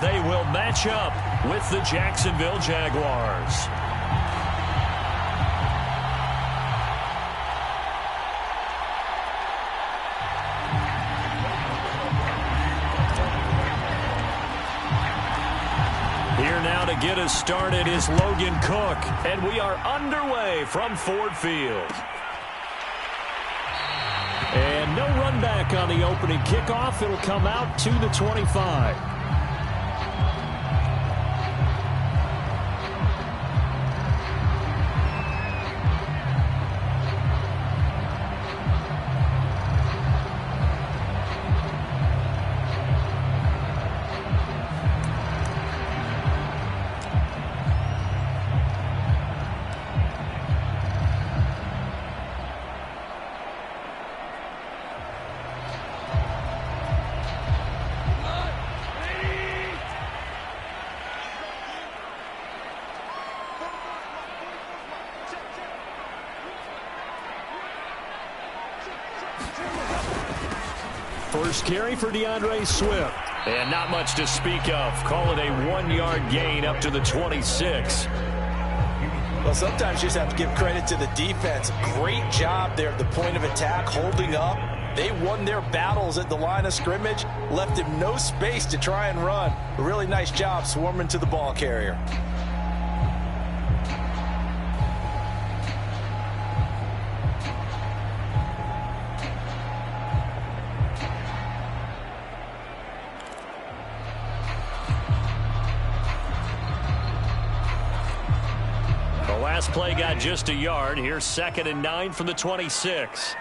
they will match up with the Jacksonville Jaguars. Here now to get us started is Logan Cook, and we are underway from Ford Field. And no run back on the opening kickoff. It'll come out to the 25. First carry for DeAndre Swift. And not much to speak of. Call it a 1-yard gain up to the 26. Well, sometimes you just have to give credit to the defense. Great job there at the point of attack, holding up. They won their battles at the line of scrimmage, left him no space to try and run. A really nice job swarming to the ball carrier. Last play got just a yard. Here's 2nd and 9 from the 26.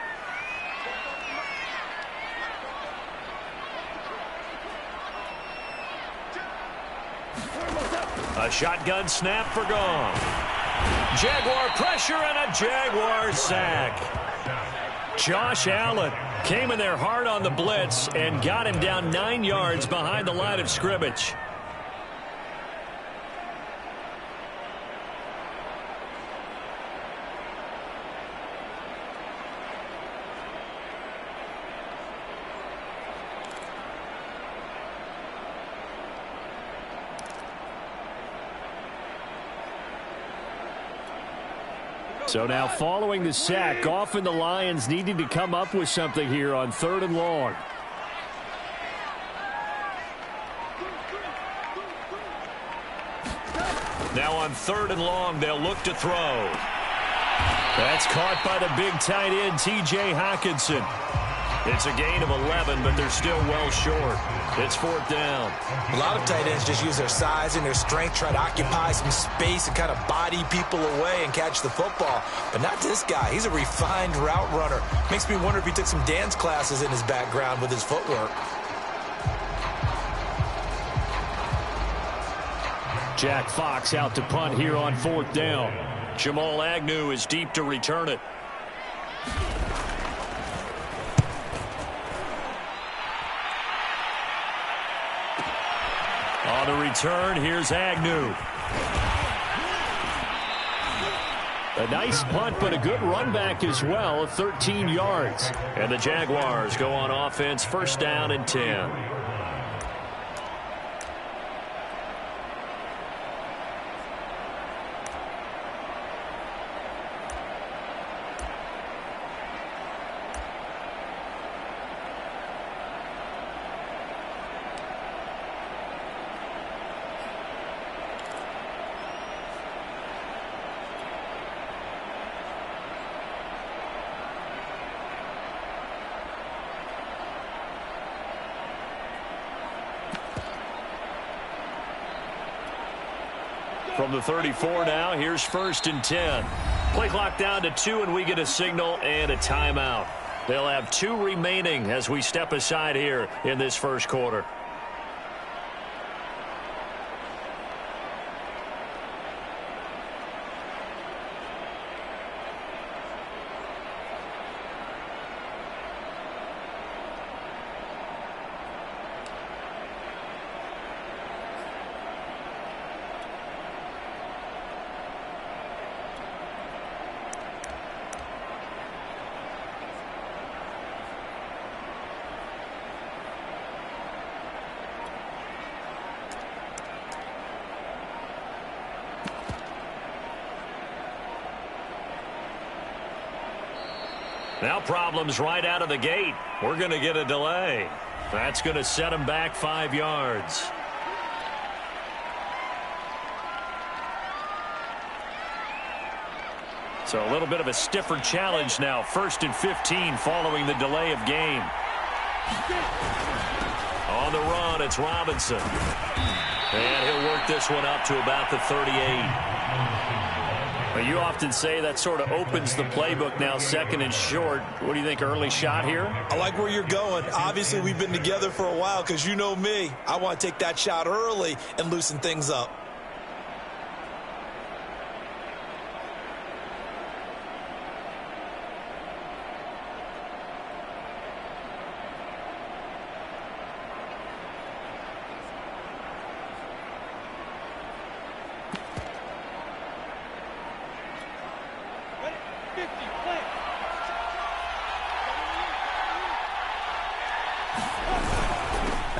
A shotgun snap for Gong. Jaguar pressure and a Jaguar sack. Josh Allen came in there hard on the blitz and got him down 9 yards behind the line of scrimmage. So now following the sack, often the Lions needing to come up with something here on 3rd and long. Now on 3rd and long, they'll look to throw. That's caught by the big tight end, T.J. Hockenson. It's a gain of 11, but they're still well short. It's 4th down. A lot of tight ends just use their size and their strength, try to occupy some space and kind of body people away and catch the football. But not this guy. He's a refined route runner. Makes me wonder if he took some dance classes in his background with his footwork. Jack Fox out to punt here on 4th down. Jamal Agnew is deep to return it. On the return, here's Agnew. A nice punt, but a good run back as well, 13 yards. And the Jaguars go on offense, 1st down and 10. From the 34 now, here's 1st and 10. Play clock down to 2, and we get a signal and a timeout. They'll have 2 remaining as we step aside here in this 1st quarter. Now problems right out of the gate. We're going to get a delay. That's going to set him back 5 yards. So a little bit of a stiffer challenge now. 1st and 15 following the delay of game. On the run, it's Robinson. And he'll work this one up to about the 38. Well, you often say that sort of opens the playbook now, 2nd and short. What do you think, early shot here? I like where you're going. Obviously, we've been together for a while because you know me. I want to take that shot early and loosen things up.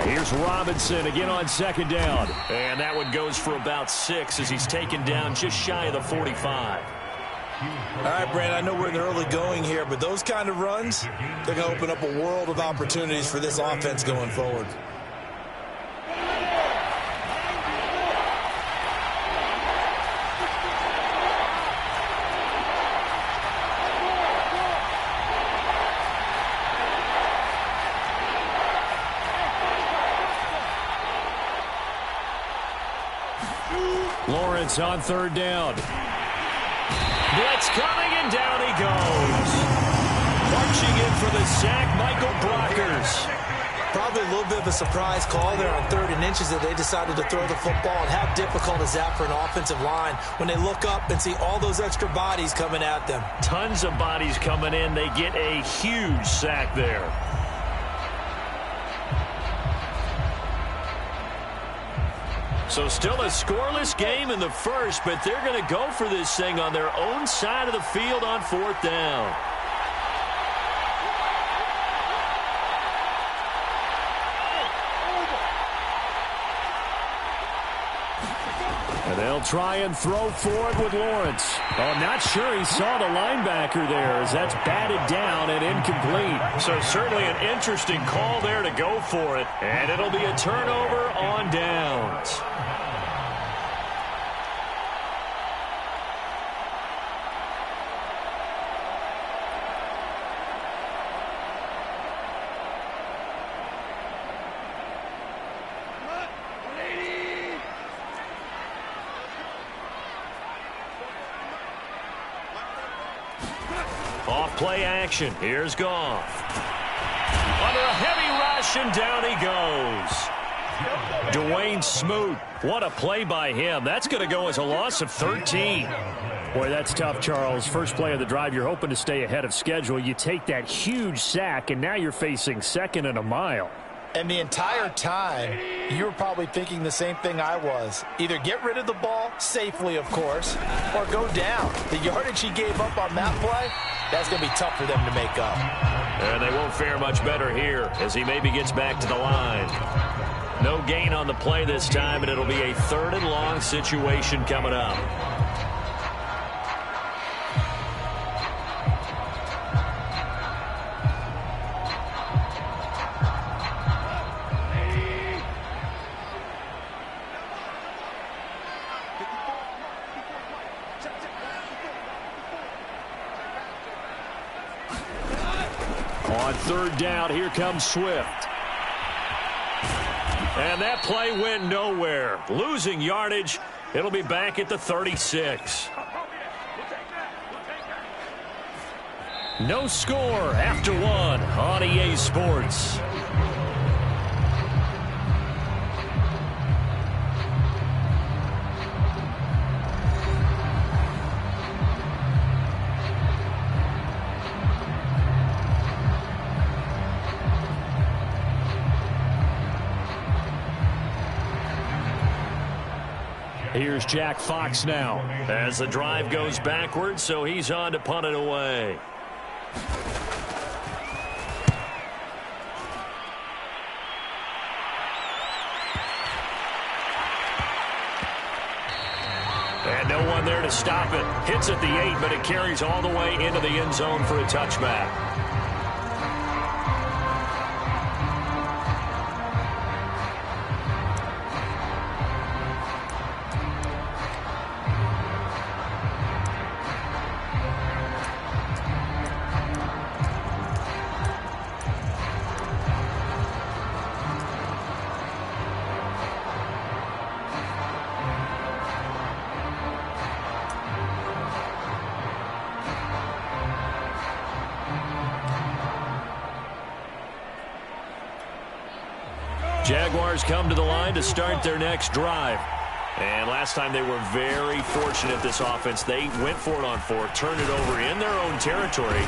Here's Robinson again on 2nd down. And that one goes for about 6 as he's taken down just shy of the 45. All right, Brandon, I know we're in the early going here, but those kind of runs, they're going to open up a world of opportunities for this offense going forward. Lawrence on 3rd down. Blitz coming, and down he goes. Marching in for the sack, Michael Brockers. Probably a little bit of a surprise call there on 3rd and inches that they decided to throw the football. And how difficult is that for an offensive line when they look up and see all those extra bodies coming at them? Tons of bodies coming in. They get a huge sack there. So still a scoreless game in the first, but they're going to go for this thing on their own side of the field on 4th down. And they'll try and throw forward with Lawrence. Oh, I'm not sure he saw the linebacker there as that's batted down and incomplete. So certainly an interesting call there to go for it. And it'll be a turnover on downs. Off-play action. Here's Goff. Under a heavy rush, and down he goes. Dwayne Smoot. What a play by him. That's going to go as a loss of 13. Boy, that's tough, Charles. First play of the drive, you're hoping to stay ahead of schedule. You take that huge sack, and now you're facing 2nd and a mile. And the entire time, you were probably thinking the same thing I was. Either get rid of the ball, safely of course, or go down. The yardage he gave up on that play, that's going to be tough for them to make up. And they won't fare much better here as he maybe gets back to the line. No gain on the play this time, and it'll be a 3rd and long situation coming up. On 3rd down, here comes Swift. And that play went nowhere. Losing yardage. It'll be back at the 36. No score after 1 on EA Sports. Here's Jack Fox now as the drive goes backwards, so he's on to punt it away. And no one there to stop it. Hits at the 8, but it carries all the way into the end zone for a touchback. Jaguars come to the line to start their next drive. And last time they were very fortunate, this offense. They went for it on 4, turned it over in their own territory,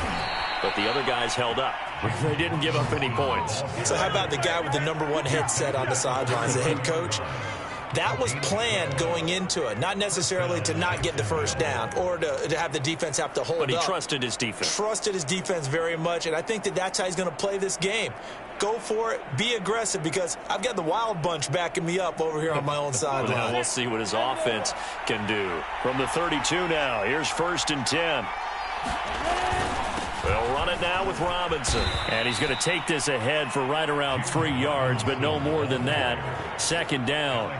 but the other guys held up. They didn't give up any points. So how about the guy with the #1 headset on the sidelines, the head coach? That was planned going into it, not necessarily to not get the first down or to have the defense have to hold up. But he trusted his defense. Trusted his defense very much, and I think that's how he's going to play this game. Go for it. Be aggressive, because I've got the wild bunch backing me up over here on my own sideline. Well, we'll see what his offense can do. From the 32 now, here's 1st and 10. They'll run it now with Robinson. And he's going to take this ahead for right around 3 yards, but no more than that. 2nd down.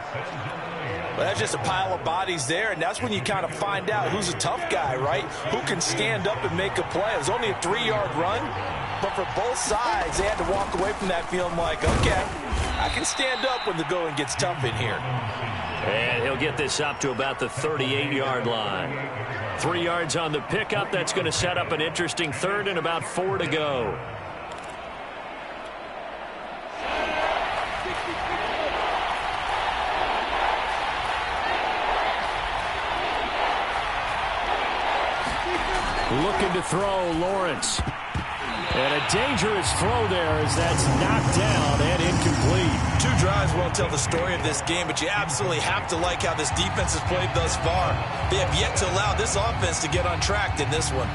Well, that's just a pile of bodies there, and that's when you kind of find out who's a tough guy, right? Who can stand up and make a play. It was only a 3-yard run, but for both sides, they had to walk away from that feeling like, okay, I can stand up when the going gets tough in here. And he'll get this up to about the 38-yard line. 3 yards on the pickup. That's going to set up an interesting 3rd and about 4 to go. Looking to throw, Lawrence. And a dangerous throw there as that's knocked down and incomplete. 2 drives won't tell the story of this game, but you absolutely have to like how this defense has played thus far. They have yet to allow this offense to get on track in this one.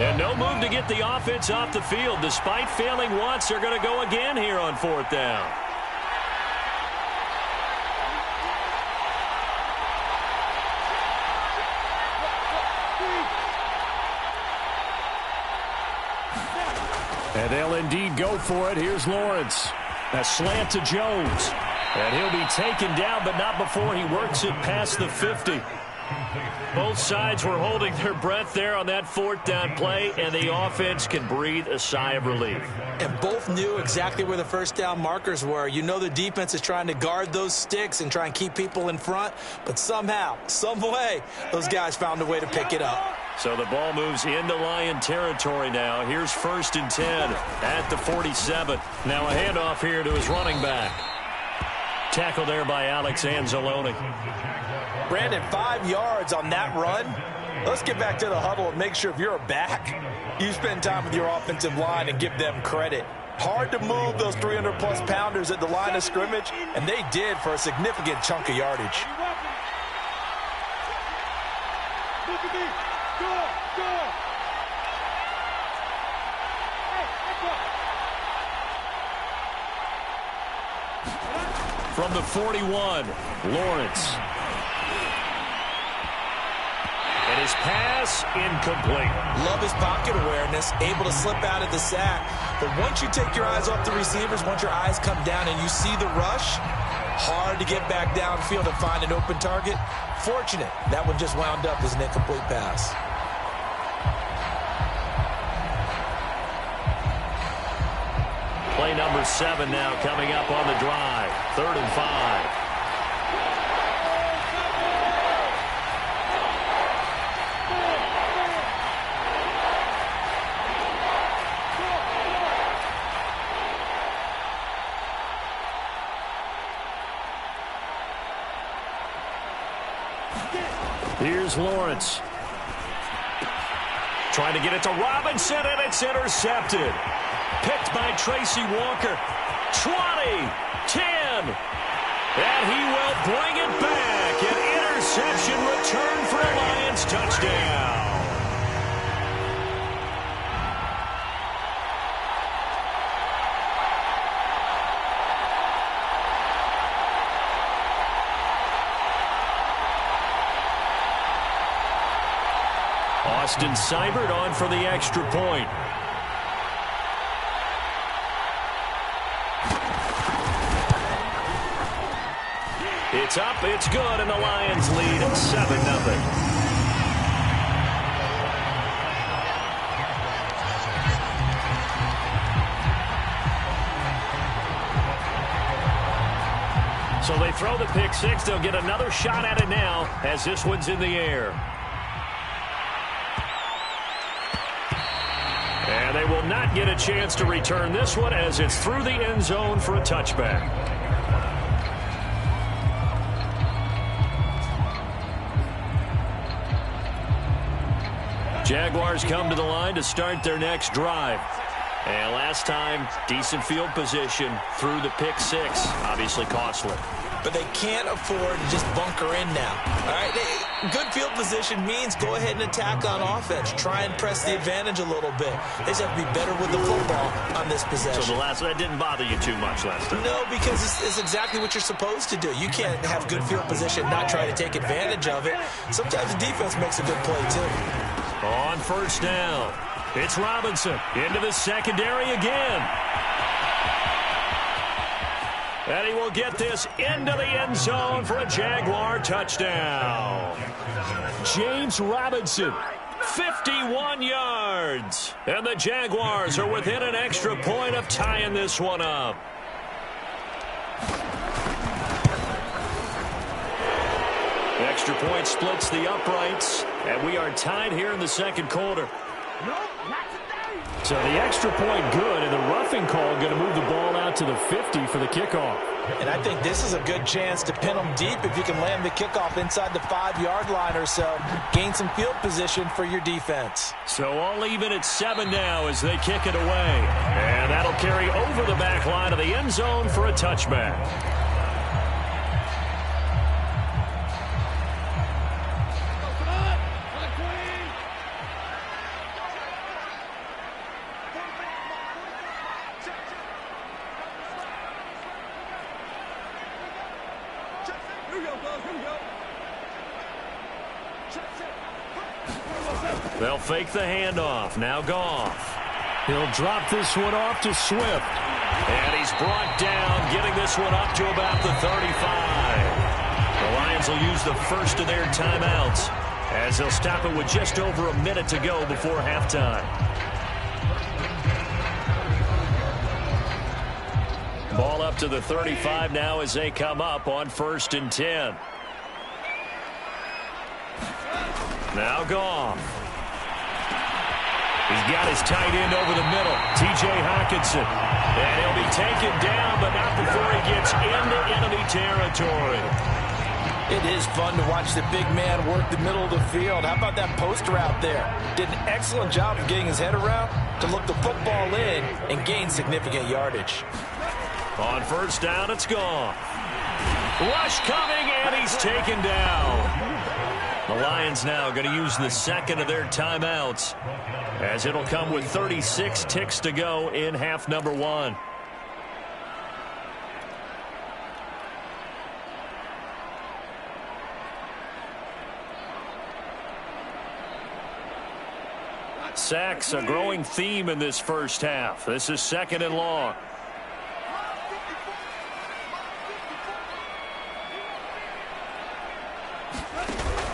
And no move to get the offense off the field. Despite failing once, they're going to go again here on 4th down. And they'll indeed go for it. Here's Lawrence. A slant to Jones. And he'll be taken down, but not before he works it past the 50. Both sides were holding their breath there on that 4th down play, and the offense can breathe a sigh of relief. And both knew exactly where the 1st down markers were. You know the defense is trying to guard those sticks and try and keep people in front, but somehow, some way, those guys found a way to pick it up. So the ball moves into Lion territory now. Here's 1st and 10 at the 47. Now a handoff here to his running back. Tackle there by Alex Anzalone. Brandon, 5 yards on that run. Let's get back to the huddle and make sure if you're a back, you spend time with your offensive line and give them credit. Hard to move those 300-plus pounders at the line of scrimmage, and they did for a significant chunk of yardage. From the 41, Lawrence. And his pass incomplete. Love his pocket awareness, able to slip out of the sack. But once you take your eyes off the receivers, once your eyes come down and you see the rush, hard to get back downfield and find an open target. Fortunate, that one just wound up as an incomplete pass. Play number 7 now coming up on the drive. 3rd and 5. Here's Lawrence. Trying to get it to Robinson, and it's intercepted. Picked by Tracy Walker. 20, 10, and he will bring it back. An interception return for a Lions touchdown. Austin Seibert on for the extra point. It's up, it's good, and the Lions lead 7-0. So they throw the pick six. They'll get another shot at it now as this one's in the air. And they will not get a chance to return this one as it's through the end zone for a touchback. Jaguars come to the line to start their next drive. And last time, decent field position through the pick six. Obviously costly. But they can't afford to just bunker in now. All right, good field position means go ahead and attack on offense. Try and press the advantage a little bit. They just have to be better with the football on this possession. So that didn't bother you too much last time? No, because it's exactly what you're supposed to do. You can't have good field position, not try to take advantage of it. Sometimes the defense makes a good play, too. On first down, it's Robinson into the secondary again. And he will get this into the end zone for a Jaguar touchdown. James Robinson, 51 yards. And the Jaguars are within an extra point of tying this one up. Extra point splits the uprights, and we are tied here in the second quarter. So the extra point good, and the roughing call going to move the ball out to the 50 for the kickoff. And I think this is a good chance to pin them deep if you can land the kickoff inside the 5-yard line or so. Gain some field position for your defense. So all even at 7 now as they kick it away. And that'll carry over the back line of the end zone for a touchback. They'll fake the handoff. Now Goff. He'll drop this one off to Swift. And he's brought down, getting this one up to about the 35. The Lions will use the first of their timeouts as they'll stop it with just over a minute to go before halftime. Ball up to the 35 now as they come up on 1st and 10. Now Goff. He's got his tight end over the middle, T.J. Hockenson. And he'll be taken down, but not before he gets into enemy territory. It is fun to watch the big man work the middle of the field. How about that post route there? Did an excellent job of getting his head around to look the football in and gain significant yardage. On first down, it's gone. Rush coming, and he's taken down. The Lions now going to use the second of their timeouts, as it'll come with 36 ticks to go in half number 1. Sacks, a growing theme in this first half. This is 2nd and long.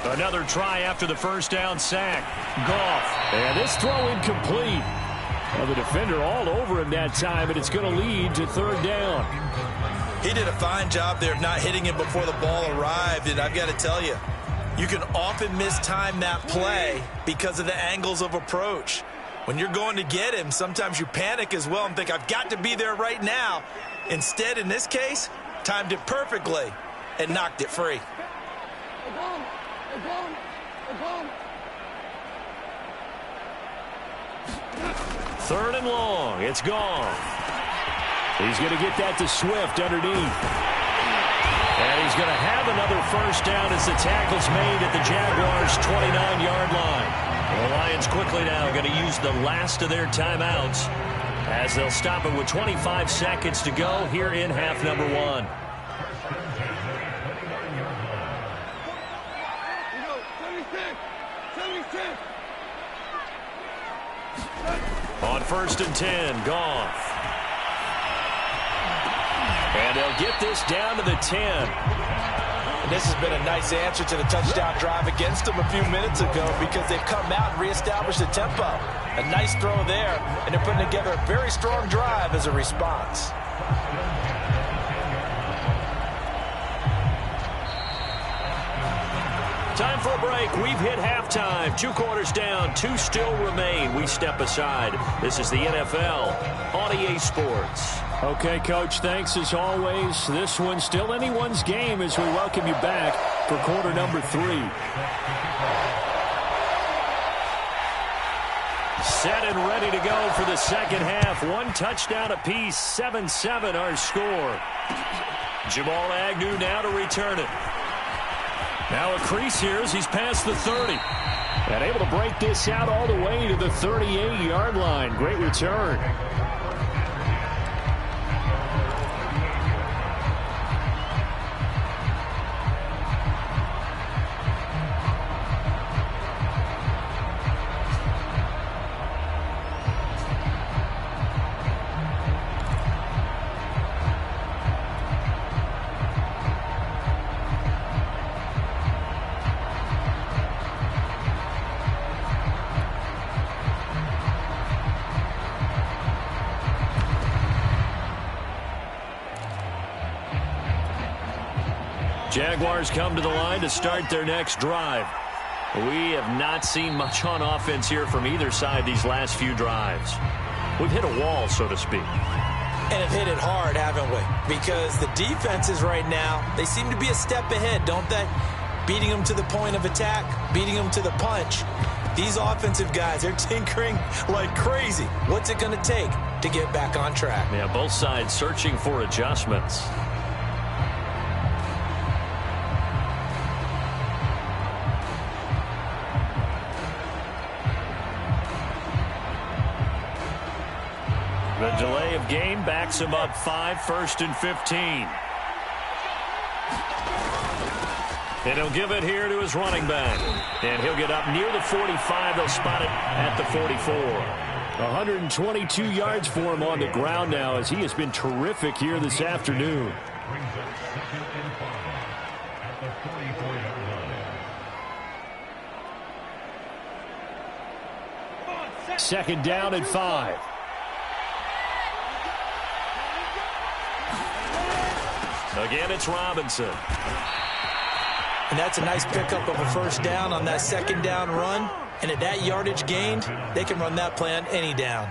Another try after the first down sack. Goff. And this throw incomplete. Well, the defender all over him that time, and it's going to lead to 3rd down. He did a fine job there of not hitting him before the ball arrived, and I've got to tell you, you can often mistime that play because of the angles of approach. When you're going to get him, sometimes you panic as well and think, I've got to be there right now. Instead, in this case, timed it perfectly and knocked it free. 3rd and long. It's gone. He's going to get that to Swift underneath. And he's going to have another first down as the tackle's made at the Jaguars' 29-yard line. The Lions quickly now going to use the last of their timeouts as they'll stop it with 25 seconds to go here in half number 1. On 1st and 10, Goff. And they'll get this down to the 10. And this has been a nice answer to the touchdown drive against them a few minutes ago because they've come out and reestablished the tempo. A nice throw there, and they're putting together a very strong drive as a response. Time for a break. We've hit halftime. 2 quarters down. 2 still remain. We step aside. This is the NFL on EA Sports. Okay, Coach, thanks as always. This one's still anyone's game as we welcome you back for quarter number 3. Set and ready to go for the second half. 1 touchdown apiece. 7-7 our score. Jamal Agnew now to return it. Now a crease here as he's past the 30. And able to break this out all the way to the 38-yard line. Great return. Jaguars come to the line to start their next drive. We have not seen much on offense here from either side these last few drives. We've hit a wall, so to speak. And have hit it hard, haven't we? Because the defenses right now, they seem to be a step ahead, don't they? Beating them to the point of attack, beating them to the punch. These offensive guys, they're tinkering like crazy. What's it going to take to get back on track? Yeah, both sides searching for adjustments. The delay of game backs him up 5, 1st and 15. And he'll give it here to his running back. And he'll get up near the 45. They'll spot it at the 44. 122 yards for him on the ground now as he has been terrific here this afternoon. Second down and 5. Again, it's Robinson. And that's a nice pickup of a first down on that second down run. And at that yardage gained, they can run that play on any down.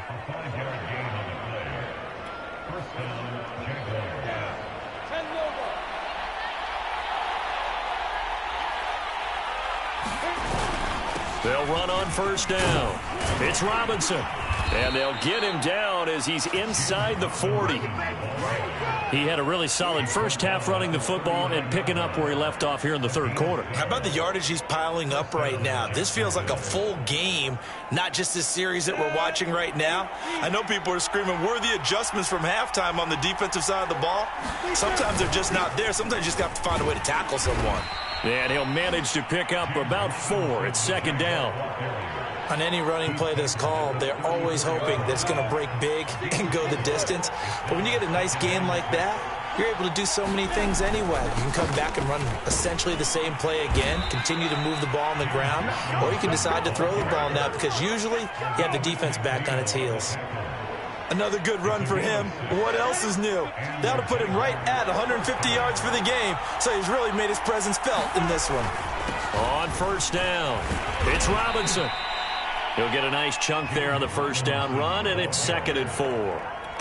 They'll run on first down. It's Robinson. And they'll get him down as he's inside the 40. He had a really solid first half running the football and picking up where he left off here in the third quarter. How about the yardage he's piling up right now? This feels like a full game, not just this series that we're watching right now. I know people are screaming, where are the adjustments from halftime on the defensive side of the ball? Sometimes they're just not there. Sometimes you just have to find a way to tackle someone. And he'll manage to pick up about 4. It's second down. On any running play that's called, they're always hoping that it's going to break big and go the distance. But when you get a nice game like that, you're able to do so many things anyway. You can come back and run essentially the same play again, continue to move the ball on the ground, or you can decide to throw the ball now because usually you have the defense back on its heels. Another good run for him. What else is new? That'll put him right at 150 yards for the game, so he's really made his presence felt in this one. On first down, it's Robinson. He'll get a nice chunk there on the first down run, and it's 2nd and 4.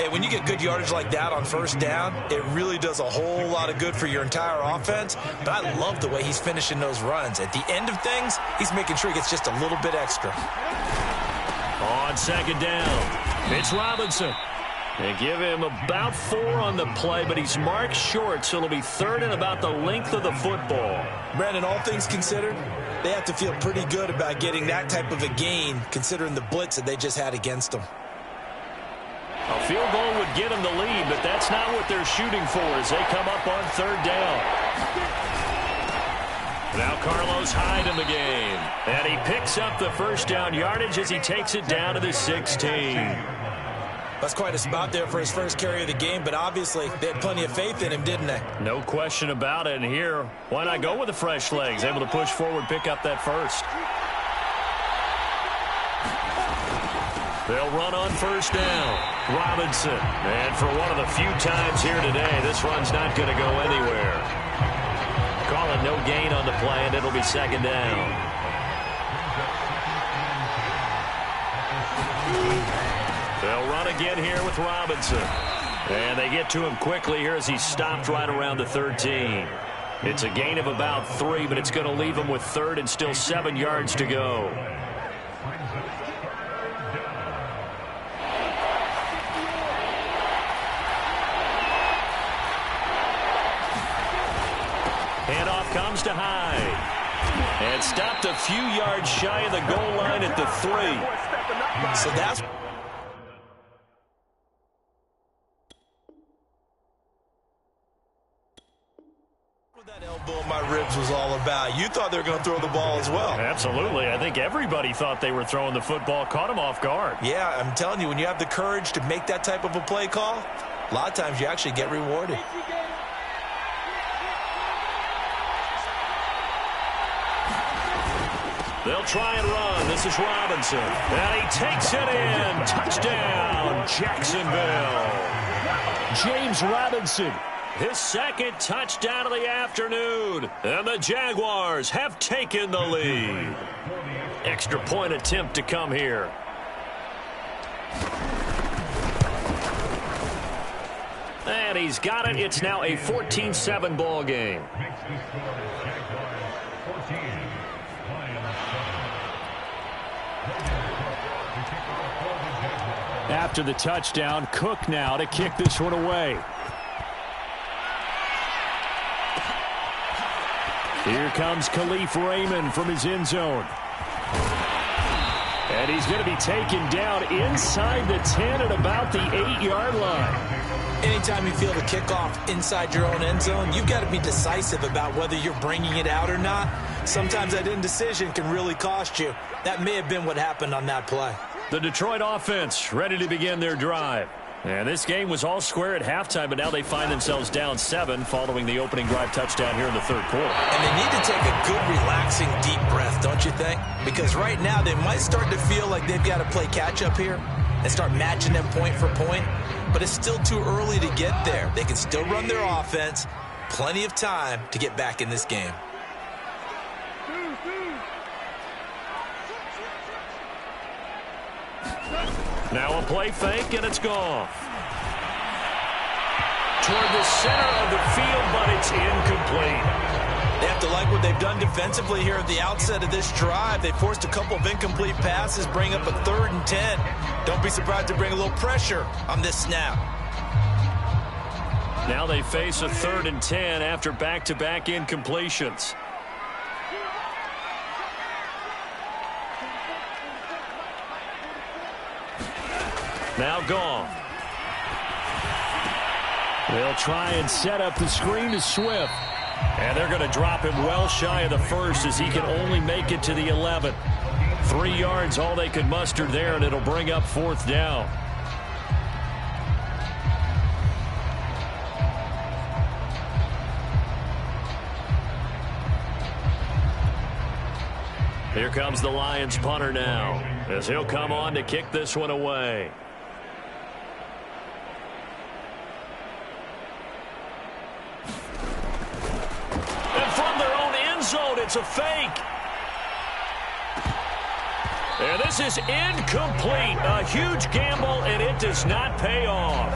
And when you get good yardage like that on first down, it really does a whole lot of good for your entire offense. But I love the way he's finishing those runs. At the end of things, he's making sure he gets just a little bit extra. On second down, it's Robinson. They give him about 4 on the play, but he's marked short, so it'll be 3rd and about the length of the football. Brandon, all things considered, they have to feel pretty good about getting that type of a gain, considering the blitz that they just had against them. A field goal would get them the lead, but that's not what they're shooting for as they come up on 3rd down. Now Carlos Hyde in the game. And he picks up the first down yardage as he takes it down to the 16. That's quite a spot there for his first carry of the game, but obviously they had plenty of faith in him, didn't they? No question about it. And here, why not go with the fresh legs? Able to push forward, pick up that first. They'll run on first down. Robinson. And for one of the few times here today, this run's not going to go anywhere. Call it no gain on the play, and it'll be second down. They'll run again here with Robinson. And they get to him quickly here as he's stopped right around the 13. It's a gain of about 3, but it's going to leave him with third and still 7 yards to go. Handoff comes to Hyde. And stopped a few yards shy of the goal line at the 3. So that's what that elbow in my ribs was all about. You thought they were going to throw the ball as well. Absolutely. I think everybody thought they were throwing the football, caught him off guard. Yeah, I'm telling you, when you have the courage to make that type of a play call, a lot of times you actually get rewarded. They'll try and run. This is Robinson. And he takes it in. Touchdown, Jacksonville. James Robinson, his second touchdown of the afternoon. And the Jaguars have taken the lead. Extra point attempt to come here. And he's got it. It's now a 14-7 ball game. After the touchdown, Cook now to kick this one away. Here comes Khalif Raymond from his end zone. And he's going to be taken down inside the 10 at about the 8-yard line. Anytime you feel the kickoff inside your own end zone, you've got to be decisive about whether you're bringing it out or not. Sometimes that indecision can really cost you. That may have been what happened on that play. The Detroit offense ready to begin their drive. And this game was all square at halftime, but now they find themselves down 7 following the opening drive touchdown here in the third quarter. And they need to take a good, relaxing, deep breath, don't you think? Because right now they might start to feel like they've got to play catch-up here and start matching them point for point. But it's still too early to get there. They can still run their offense. Plenty of time to get back in this game. Now a play fake, and it's gone. Toward the center of the field, but it's incomplete. They have to like what they've done defensively here at the outset of this drive. They forced a couple of incomplete passes, bring up a 3rd and 10. Don't be surprised to bring a little pressure on this snap. Now they face a 3rd and 10 after back-to-back incompletions. Now gone. They'll try and set up the screen to Swift. And they're going to drop him well shy of the first as he can only make it to the 11. 3 yards, all they could muster there, and it'll bring up 4th down. Here comes the Lions punter now, as he'll come on to kick this one away. And from their own end zone, it's a fake. And this is incomplete. A huge gamble, and it does not pay off.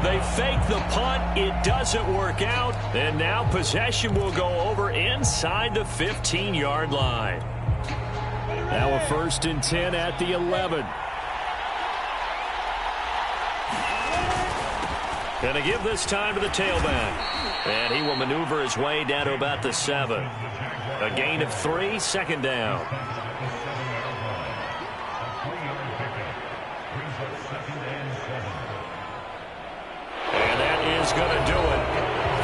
They fake the punt. It doesn't work out. And now possession will go over inside the 15-yard line. Now a 1st and 10 at the 11. Gonna give this time to the tailback. And he will maneuver his way down to about the 7. A gain of 3, 2nd down. And that is going to do it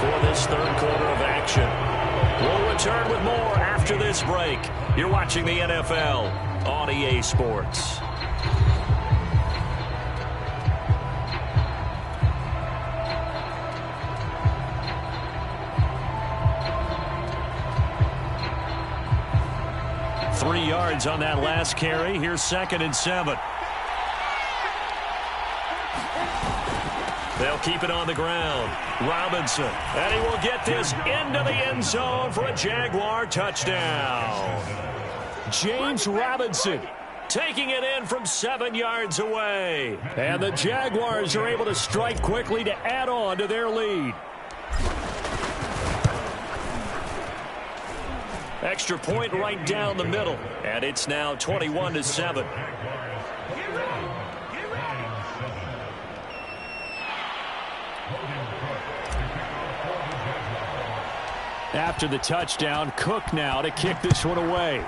for this third quarter of action. We'll return with more after this break. You're watching the NFL on EA Sports. Three yards on that last carry. Here's 2nd and 7. They'll keep it on the ground. Robinson, and he will get this into the end zone for a Jaguar touchdown. James Robinson taking it in from 7 yards away. And the Jaguars are able to strike quickly to add on to their lead. Extra point right down the middle. And it's now 21-7. After the touchdown, Cook now to kick this one away.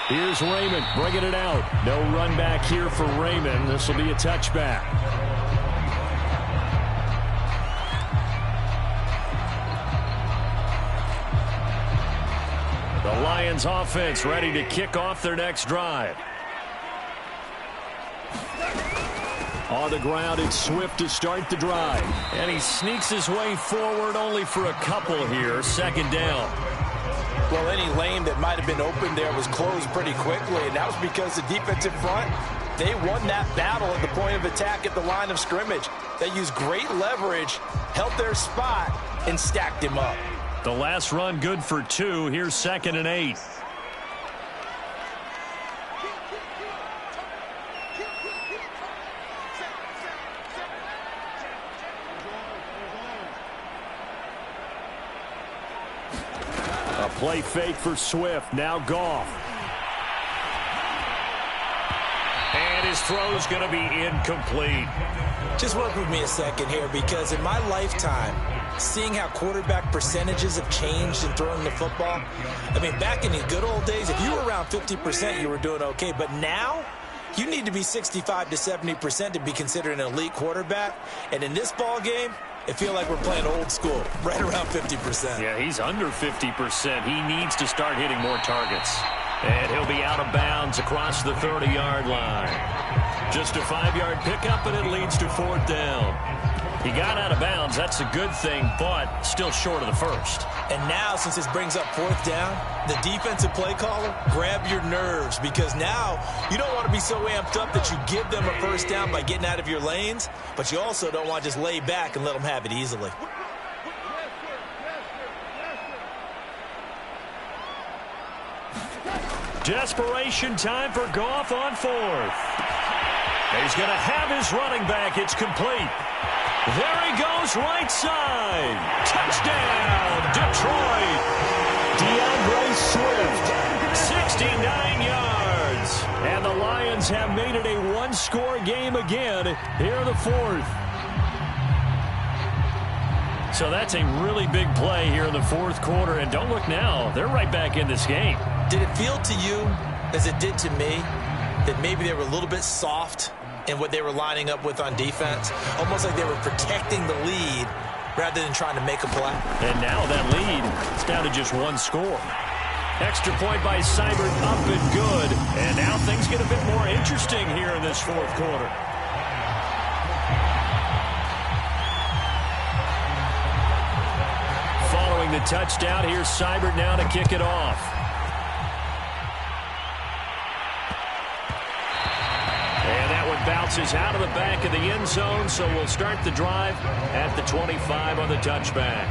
Here's Raymond bringing it out. No run back here for Raymond. This will be a touchback. The Lions offense ready to kick off their next drive. On the ground, it's Swift to start the drive. And he sneaks his way forward only for a couple here. 2nd down. Well, any lane that might have been open there was closed pretty quickly, and that was because the defensive front, they won that battle at the point of attack at the line of scrimmage. They used great leverage, held their spot, and stacked him up. The last run good for 2. Here's 2nd and 8. A play fake for Swift. Now Goff. And his throw's going to be incomplete. Just work with me a second here, because in my lifetime, seeing how quarterback percentages have changed in throwing the football, I mean, back in the good old days, if you were around 50%, you were doing okay. But now, you need to be 65 to 70% to be considered an elite quarterback. And in this ball game, it feels like we're playing old school, right around 50%. Yeah, he's under 50%. He needs to start hitting more targets. And he'll be out of bounds across the 30-yard line. Just a 5-yard pickup, and it leads to 4th down. He got out of bounds. That's a good thing, but still short of the first. And now, since this brings up 4th down, the defensive play caller, grab your nerves, because now you don't want to be so amped up that you give them a 1st down by getting out of your lanes, but you also don't want to just lay back and let them have it easily. Desperation time for Goff on 4th. He's going to have his running back. It's complete. There he goes, right side. Touchdown, Detroit. DeAndre Swift, 69 yards. And the Lions have made it a one-score game again here in the 4th. So that's a really big play here in the 4th quarter. And don't look now, they're right back in this game. Did it feel to you, as it did to me, that maybe they were a little bit soft in what they were lining up with on defense? Almost like they were protecting the lead rather than trying to make a play. And now that lead is down to just 1 score. Extra point by Seibert, up and good. And now things get a bit more interesting here in this 4th quarter. Following the touchdown, here's Seibert now to kick it off. And that one bounces out of the back of the end zone, so we'll start the drive at the 25 on the touchback.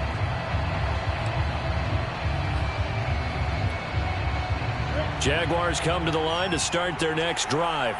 Jaguars come to the line to start their next drive.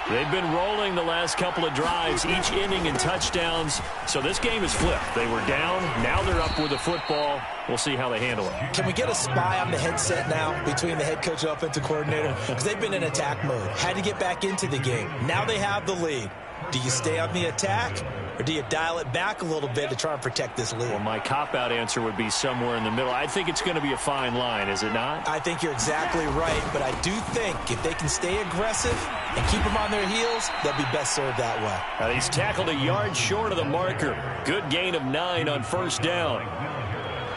They've been rolling the last couple of drives, each inning in touchdowns. So this game is flipped. They were down. Now they're up with the football. We'll see how they handle it. Can we get a spy on the headset now between the head coach and offensive coordinator? Because they've been in attack mode. Had to get back into the game. Now they have the lead. Do you stay on the attack, or or do you dial it back a little bit to try and protect this lead? Well, my cop-out answer would be somewhere in the middle. I think it's going to be a fine line, is it not? I think you're exactly right, but I do think if they can stay aggressive and keep them on their heels, they'll be best served that way. He's tackled a yard short of the marker. Good gain of 9 on first down.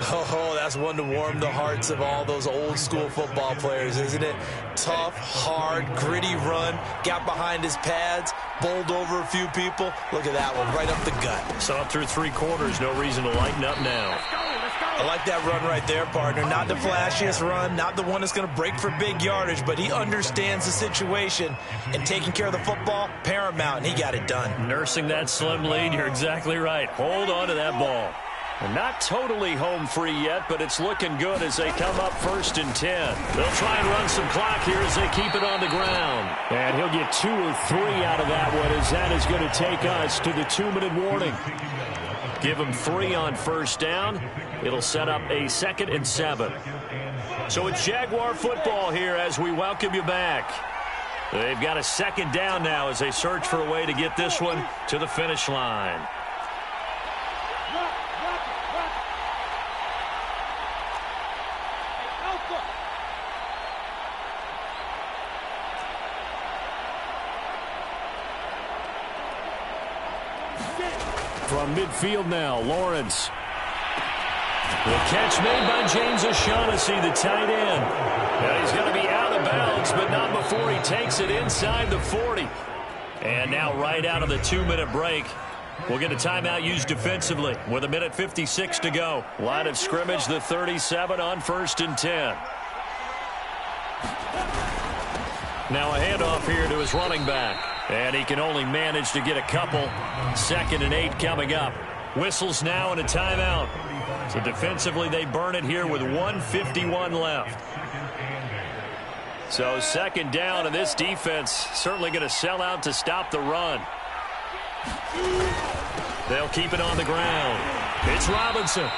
Oh, that's one to warm the hearts of all those old-school football players, isn't it? Tough, hard, gritty run, got behind his pads, bowled over a few people. Look at that one, right up the gut. So up through 3 quarters, no reason to lighten up now. I like that run right there, partner. Not the flashiest run, not the one that's going to break for big yardage, but he understands the situation, and taking care of the football, paramount, and he got it done. Nursing that slim lead, you're exactly right. Hold on to that ball. And not totally home free yet, but it's looking good as they come up 1st and 10. They'll try and run some clock here as they keep it on the ground. And he'll get 2 or 3 out of that one, as that is going to take us to the 2-minute warning. Give them 3 on first down. It'll set up a 2nd and 7. So it's Jaguar football here as we welcome you back. They've got a 2nd down now as they search for a way to get this one to the finish line. From midfield now, Lawrence. The catch made by James O'Shaughnessy, the tight end. Now he's going to be out of bounds, but not before he takes it inside the 40. And now right out of the 2-minute break, we'll get a timeout used defensively with 1:56 to go. Line of scrimmage, the 37 on 1st and 10. Now a handoff here to his running back. And he can only manage to get a couple. 2nd and 8 coming up. Whistles now and a timeout. So defensively they burn it here with 1:51 left. So 2nd down, and this defense certainly going to sell out to stop the run. They'll keep it on the ground. It's Robinson.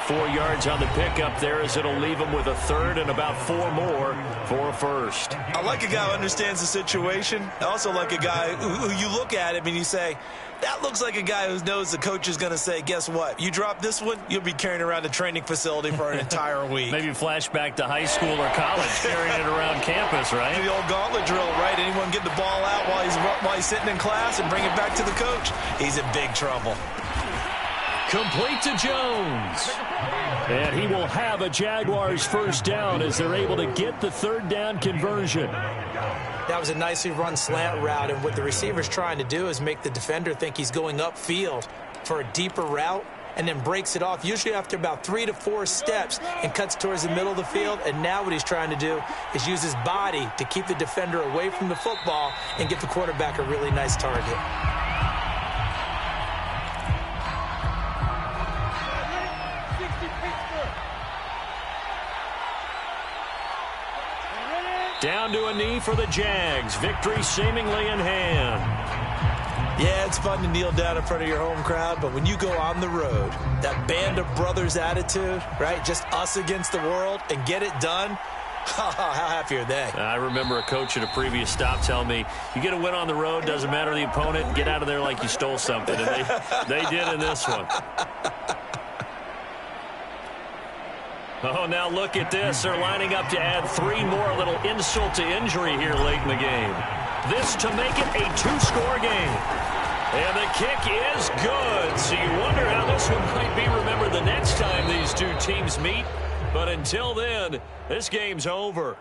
4 yards on the pickup there as it'll leave him with a 3rd and about 4 more for a 1st. I like a guy who understands the situation. I also like a guy who you look at him and you say, that looks like a guy who knows the coach is going to say, guess what? You drop this one, you'll be carrying around a training facility for an entire week. Maybe flashback to high school or college, carrying it around campus, right? The old gauntlet drill, right? Anyone get the ball out while he's sitting in class and bring it back to the coach? He's in big trouble. Complete to Jones. And he will have a Jaguars 1st down as they're able to get the 3rd down conversion. That was a nicely run slant route, and what the receiver's trying to do is make the defender think he's going upfield for a deeper route, and then breaks it off, usually after about 3 to 4 steps, and cuts towards the middle of the field. And now what he's trying to do is use his body to keep the defender away from the football and get the quarterback a really nice target. Down to a knee for the Jags. Victory seemingly in hand. Yeah, it's fun to kneel down in front of your home crowd, but when you go on the road, that band of brothers attitude, right? Just us against the world and get it done. How happy are they? I remember a coach at a previous stop telling me, you get a win on the road, doesn't matter the opponent, get out of there like you stole something. And they did in this one. Oh, now look at this. They're lining up to add 3 more, a little insult to injury here late in the game. This to make it a 2-score game. And the kick is good. So you wonder how this one might be remembered the next time these two teams meet. But until then, this game's over.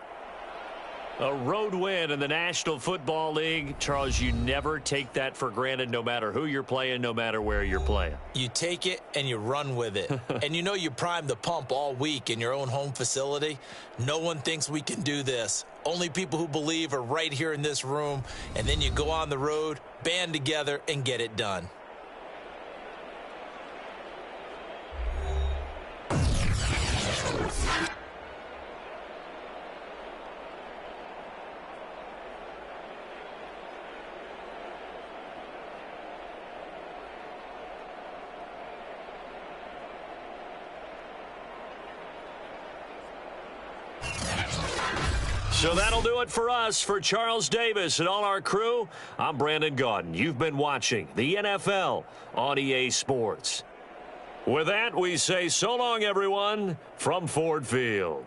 A road win in the National Football League. Charles, you never take that for granted, no matter who you're playing, no matter where you're playing. You take it and you run with it. And you know you primed the pump all week in your own home facility. No one thinks we can do this. Only people who believe are right here in this room. And then you go on the road, band together, and get it done. So that'll do it for us. For Charles Davis and all our crew, I'm Brandon Gaudin. You've been watching the NFL on EA Sports. With that, we say so long, everyone, from Ford Field.